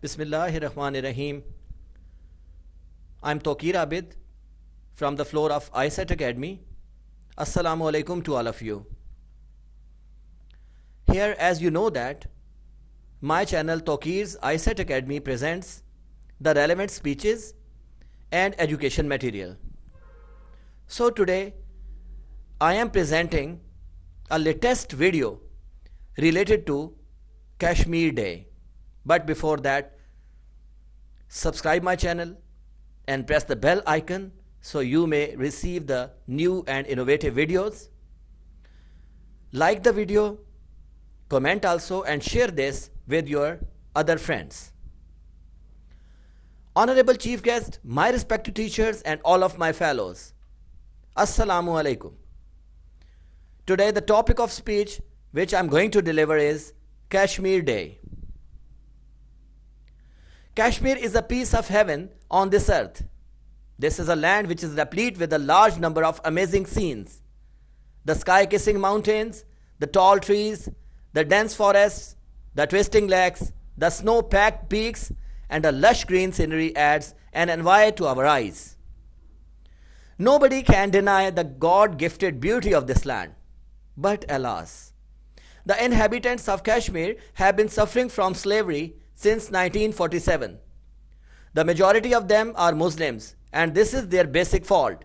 Bismillahirrahmanirrahim. I'm Tawqir Abid from the floor of ISET Academy. Assalamu alaikum to all of you. Here, as you know that, my channel Tawqir's ISET Academy presents the relevant speeches and education material. So today, I am presenting a latest video related to Kashmir Day. But before that, subscribe my channel and press the bell icon so you may receive the new and innovative videos. Like the video, comment also, and share this with your other friends. Honorable Chief Guest, my respected teachers and all of my fellows, Assalamu alaikum. Today the topic of speech which I am going to deliver is Kashmir Day. Kashmir is a piece of heaven on this earth. This is a land which is replete with a large number of amazing scenes. The sky-kissing mountains, the tall trees, the dense forests, the twisting lakes, the snow-packed peaks, and the lush green scenery adds an envy to our eyes. Nobody can deny the God-gifted beauty of this land. But alas, the inhabitants of Kashmir have been suffering from slavery since 1947. The majority of them are Muslims, and this is their basic fault.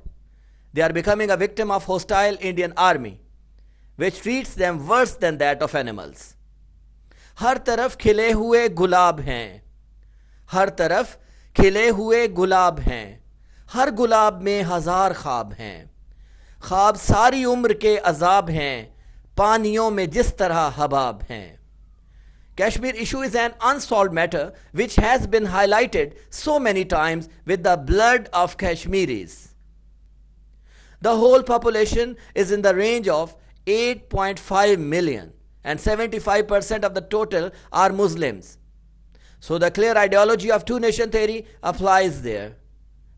They are becoming a victim of hostile Indian army, which treats them worse than that of animals. हर तरफ खिले हुए गुलाब हैं, हर तरफ खिले हुए गुलाब हैं, हर गुलाब में हजार ख्वाब हैं, ख्वाब सारी उम्र के अजाब हैं, पानियों में जिस तरह हबाब हैं. Kashmir issue is an unsolved matter which has been highlighted so many times with the blood of Kashmiris. The whole population is in the range of 8.5 million and 75% of the total are Muslims. So the clear ideology of two-nation theory applies there.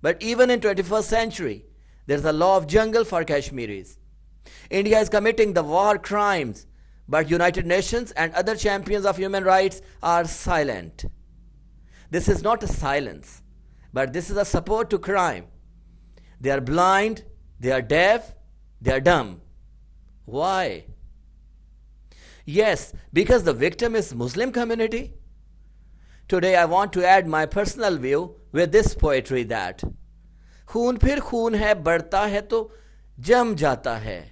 But even in 21st century, there is a law of jungle for Kashmiris. India is committing the war crimes, but United Nations and other champions of human rights are silent. This is not a silence, but this is a support to crime. They are blind, they are deaf, they are dumb. Why? Yes, because the victim is Muslim community. Today I want to add my personal view with this poetry that खून फिर खून है बढ़ता है तो जम जाता है,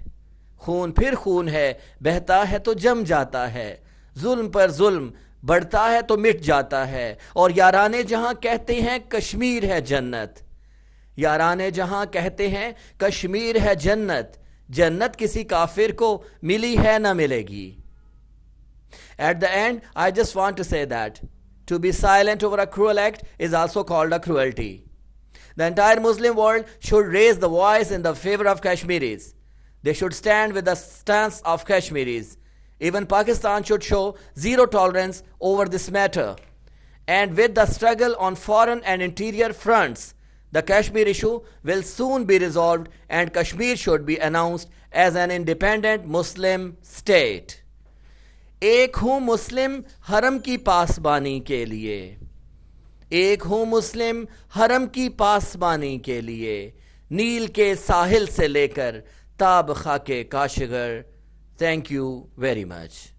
खून फिर खून है बहता है तो जम जाता है, जुल्म पर जुल्म बढ़ता है तो मिट जाता है, और याराने जहां कहते हैं कश्मीर है जन्नत, याराने जहां कहते हैं कश्मीर है जन्नत, जन्नत किसी काफिर को मिली है ना मिलेगी. At the end, I just want to say that to be silent over a cruel act is also called a cruelty. The entire Muslim world should raise the voice in the favor of Kashmiris. They should stand with the stance of Kashmiris. Even Pakistan should show zero tolerance over this matter. And with the struggle on foreign and interior fronts, the Kashmir issue will soon be resolved and Kashmir should be announced as an independent Muslim state. एक हूँ मुस्लिम हरम की पासबानी के लिए, एक हूँ मुस्लिम हरम की पासबानी के लिए, नील के साहिल से लेकर ताब खाके काशिगर. Thank you very much.